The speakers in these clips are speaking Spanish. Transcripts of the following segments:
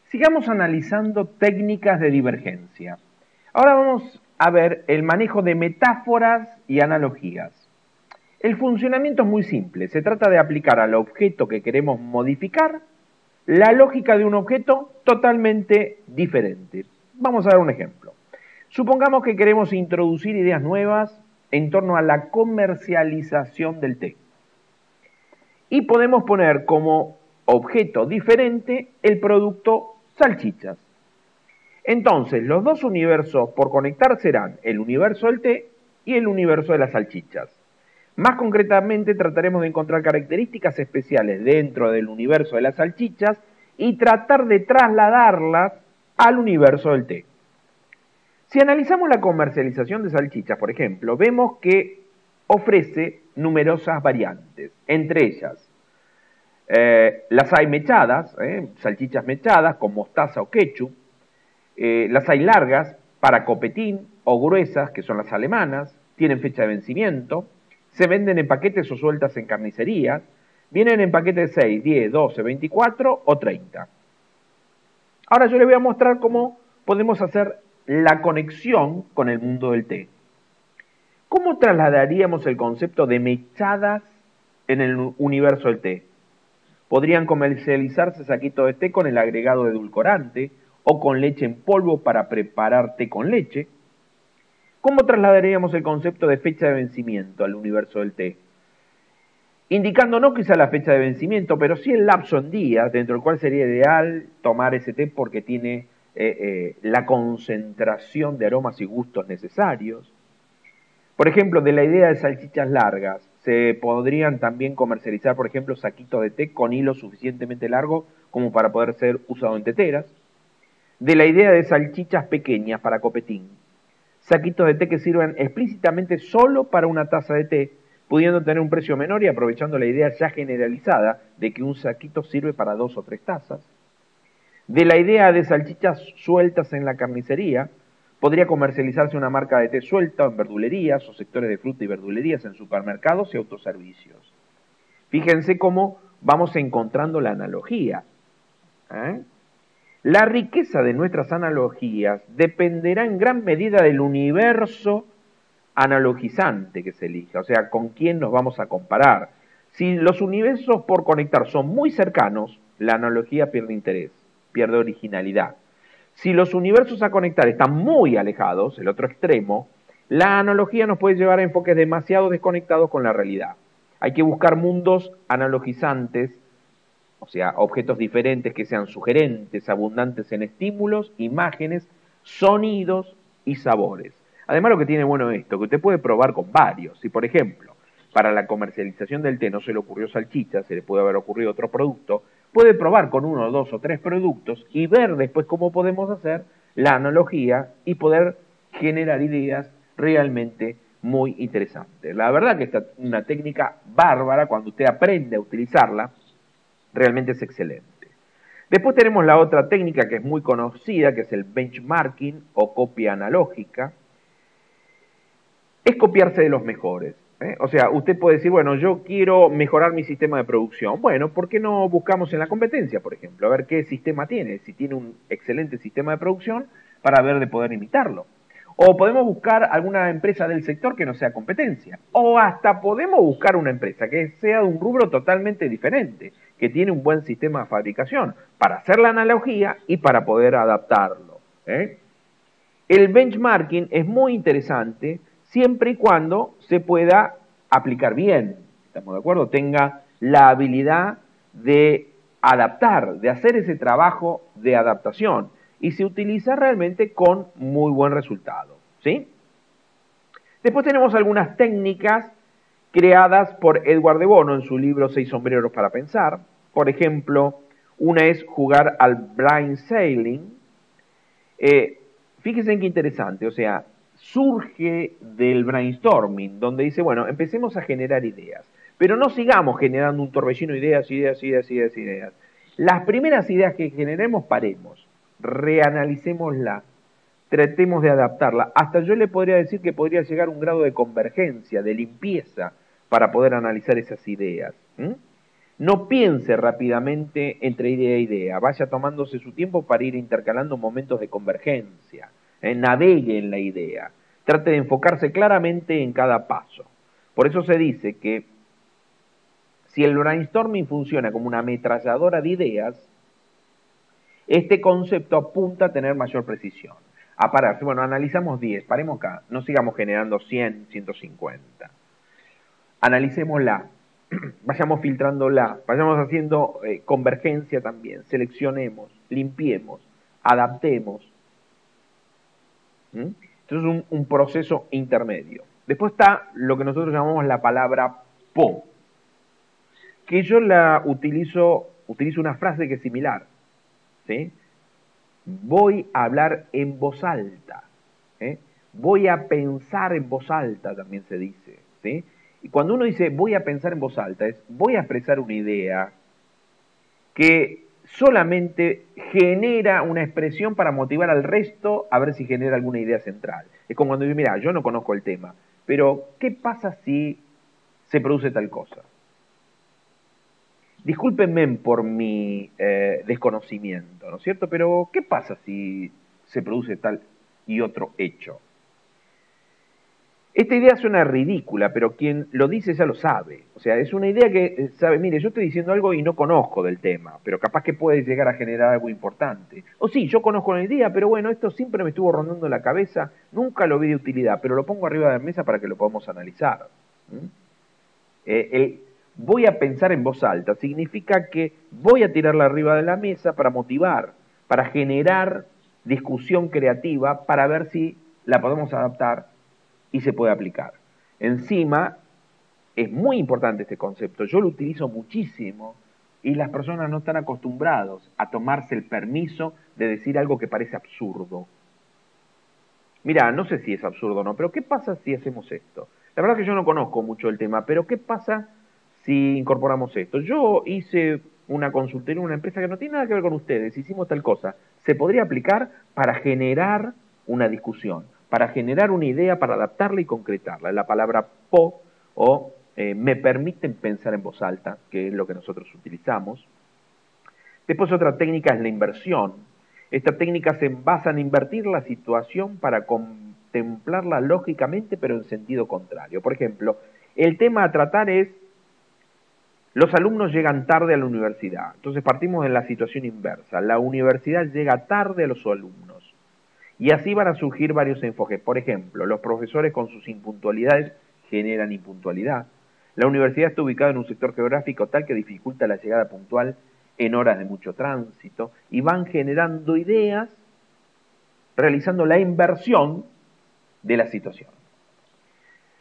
Sigamos analizando técnicas de divergencia. Ahora vamos a ver el manejo de metáforas y analogías. El funcionamiento es muy simple. Se trata de aplicar al objeto que queremos modificar la lógica de un objeto totalmente diferente. Vamos a dar un ejemplo. Supongamos que queremos introducir ideas nuevas en torno a la comercialización del té. Y podemos poner como objeto diferente el producto salchichas. Entonces, los dos universos por conectar serán el universo del té y el universo de las salchichas. Más concretamente, trataremos de encontrar características especiales dentro del universo de las salchichas y tratar de trasladarlas al universo del té. Si analizamos la comercialización de salchichas, por ejemplo, vemos que ofrece numerosas variantes, entre ellas las hay mechadas, salchichas mechadas con mostaza o ketchup, las hay largas para copetín o gruesas, que son las alemanas, tienen fecha de vencimiento, se venden en paquetes o sueltas en carnicerías, vienen en paquetes de 6, 10, 12, 24 o 30. Ahora yo les voy a mostrar cómo podemos hacer la conexión con el mundo del té. ¿Cómo trasladaríamos el concepto de mechadas en el universo del té? Podrían comercializarse saquitos de té con el agregado de edulcorante o con leche en polvo para preparar té con leche. ¿Cómo trasladaríamos el concepto de fecha de vencimiento al universo del té? Indicando no quizá la fecha de vencimiento, pero sí el lapso en días, dentro del cual sería ideal tomar ese té porque tiene la concentración de aromas y gustos necesarios. Por ejemplo, de la idea de salchichas largas, se podrían también comercializar, por ejemplo, saquitos de té con hilo suficientemente largo como para poder ser usado en teteras. De la idea de salchichas pequeñas para copetín, saquitos de té que sirvan explícitamente solo para una taza de té, pudiendo tener un precio menor y aprovechando la idea ya generalizada de que un saquito sirve para 2 o 3 tazas. De la idea de salchichas sueltas en la carnicería, podría comercializarse una marca de té suelta en verdulerías o sectores de fruta y verdulerías en supermercados y autoservicios. Fíjense cómo vamos encontrando la analogía. La riqueza de nuestras analogías dependerá en gran medida del universo analogizante que se elija, o sea, con quién nos vamos a comparar. Si los universos por conectar son muy cercanos, la analogía pierde interés, pierde originalidad. Si los universos a conectar están muy alejados, el otro extremo, la analogía nos puede llevar a enfoques demasiado desconectados con la realidad. Hay que buscar mundos analogizantes, o sea, objetos diferentes que sean sugerentes, abundantes en estímulos, imágenes, sonidos y sabores. Además, lo que tiene bueno esto, que usted puede probar con varios. Si, por ejemplo, para la comercialización del té no se le ocurrió salchicha, se le puede haber ocurrido otro producto, puede probar con 1, 2 o 3 productos y ver después cómo podemos hacer la analogía y poder generar ideas realmente muy interesantes. La verdad que esta es una técnica bárbara, cuando usted aprende a utilizarla, realmente es excelente. Después tenemos la otra técnica que es muy conocida, que es el benchmarking o copia analógica. Es copiarse de los mejores. O sea, usted puede decir, bueno, yo quiero mejorar mi sistema de producción. Bueno, ¿por qué no buscamos en la competencia, por ejemplo? A ver qué sistema tiene, si tiene un excelente sistema de producción, para ver de poder imitarlo. O podemos buscar alguna empresa del sector que no sea competencia. O hasta podemos buscar una empresa que sea de un rubro totalmente diferente, que tiene un buen sistema de fabricación, para hacer la analogía y para poder adaptarlo. El benchmarking es muy interesante siempre y cuando se pueda aplicar bien, ¿estamos de acuerdo? Tenga la habilidad de adaptar, de hacer ese trabajo de adaptación y se utiliza realmente con muy buen resultado, ¿sí? Después tenemos algunas técnicas creadas por Edward de Bono en su libro 6 sombreros para pensar. Por ejemplo, una es jugar al blind sailing. Fíjense en qué interesante, o sea, surge del brainstorming, donde dice, bueno, empecemos a generar ideas, pero no sigamos generando un torbellino de ideas. Las primeras ideas que generemos, paremos, reanalicémosla, tratemos de adaptarla. Hasta yo le podría decir que podría llegar a un grado de convergencia, de limpieza, para poder analizar esas ideas. No piense rápidamente entre idea e idea, vaya tomándose su tiempo para ir intercalando momentos de convergencia, navegue en la idea, trate de enfocarse claramente en cada paso. Por eso se dice que si el brainstorming funciona como una ametralladora de ideas, este concepto apunta a tener mayor precisión. A pararse, bueno, analizamos 10, paremos acá, no sigamos generando 100, 150. Analicémosla, vayamos filtrándola, vayamos haciendo convergencia también, seleccionemos, limpiemos, adaptemos. Entonces un proceso intermedio. Después está lo que nosotros llamamos la palabra po, que yo la utilizo una frase que es similar, ¿sí? Voy a hablar en voz alta, ¿eh? Voy a pensar en voz alta, también se dice, ¿sí? Y cuando uno dice voy a pensar en voz alta, es voy a expresar una idea que solamente genera una expresión para motivar al resto a ver si genera alguna idea central. Es como cuando digo, mira, yo no conozco el tema, pero ¿qué pasa si se produce tal cosa? Discúlpenme por mi desconocimiento, ¿no es cierto? Pero ¿qué pasa si se produce tal y otro hecho? Esta idea suena ridícula, pero quien lo dice ya lo sabe. O sea, es una idea que sabe, mire, yo estoy diciendo algo y no conozco del tema, pero capaz que puede llegar a generar algo importante. O sí, yo conozco la idea, pero bueno, esto siempre me estuvo rondando la cabeza, nunca lo vi de utilidad, pero lo pongo arriba de la mesa para que lo podamos analizar. Voy a pensar en voz alta significa que voy a tirarla arriba de la mesa para motivar, para generar discusión creativa, para ver si la podemos adaptar y se puede aplicar. Encima, es muy importante este concepto, yo lo utilizo muchísimo y las personas no están acostumbrados a tomarse el permiso de decir algo que parece absurdo. Mira, no sé si es absurdo o no, pero ¿qué pasa si hacemos esto? La verdad que yo no conozco mucho el tema, pero ¿qué pasa si incorporamos esto? Yo hice una consultoría en una empresa que no tiene nada que ver con ustedes, hicimos tal cosa. Se podría aplicar para generar una discusión, para generar una idea, para adaptarla y concretarla. La palabra po o me permiten pensar en voz alta, que es lo que nosotros utilizamos. Después otra técnica es la inversión. Esta técnica se basa en invertir la situación para contemplarla lógicamente, pero en sentido contrario. Por ejemplo, el tema a tratar es los alumnos llegan tarde a la universidad. Entonces partimos de la situación inversa. La universidad llega tarde a los alumnos. Y así van a surgir varios enfoques. Por ejemplo, los profesores con sus impuntualidades generan impuntualidad. La universidad está ubicada en un sector geográfico tal que dificulta la llegada puntual en horas de mucho tránsito. Y van generando ideas, realizando la inversión de la situación.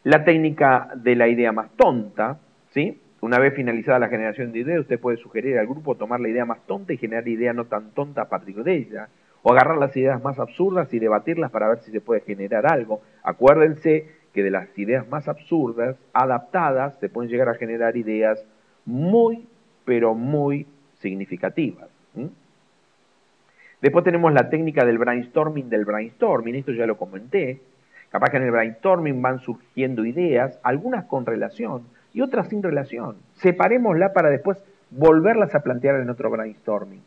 La técnica de la idea más tonta, ¿sí? Una vez finalizada la generación de ideas, usted puede sugerir al grupo tomar la idea más tonta y generar idea no tan tonta a partir de ella, o agarrar las ideas más absurdas y debatirlas para ver si se puede generar algo. Acuérdense que de las ideas más absurdas, adaptadas, se pueden llegar a generar ideas muy, pero muy significativas. Después tenemos la técnica del brainstorming, esto ya lo comenté. Capaz que en el brainstorming van surgiendo ideas, algunas con relación y otras sin relación. Separémosla para después volverlas a plantear en otro brainstorming.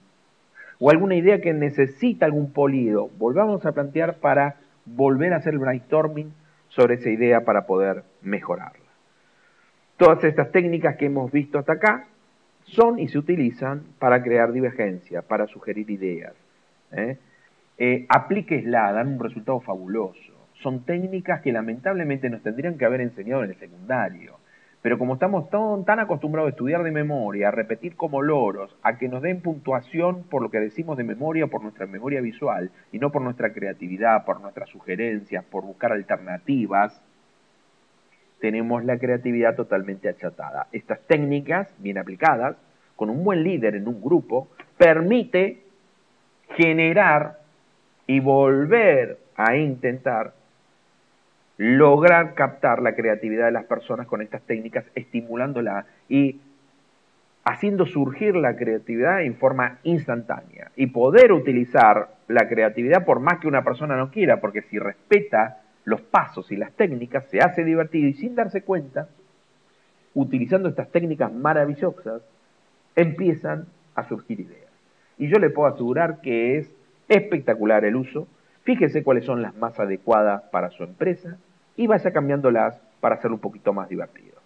O alguna idea que necesita algún polido, volvamos a plantear para volver a hacer el brainstorming sobre esa idea para poder mejorarla. Todas estas técnicas que hemos visto hasta acá son y se utilizan para crear divergencia, para sugerir ideas. Aplíquesla, dan un resultado fabuloso. Son técnicas que lamentablemente nos tendrían que haber enseñado en el secundario. Pero como estamos tan acostumbrados a estudiar de memoria, a repetir como loros, a que nos den puntuación por lo que decimos de memoria, por nuestra memoria visual, y no por nuestra creatividad, por nuestras sugerencias, por buscar alternativas, tenemos la creatividad totalmente achatada. Estas técnicas, bien aplicadas, con un buen líder en un grupo, permite generar y volver a intentar lograr captar la creatividad de las personas con estas técnicas, estimulándola y haciendo surgir la creatividad en forma instantánea. Y poder utilizar la creatividad por más que una persona no quiera, porque si respeta los pasos y las técnicas, se hace divertido y sin darse cuenta, utilizando estas técnicas maravillosas, empiezan a surgir ideas. Y yo le puedo asegurar que es espectacular el uso. Fíjese cuáles son las más adecuadas para su empresa y vaya cambiándolas para hacerlo un poquito más divertido.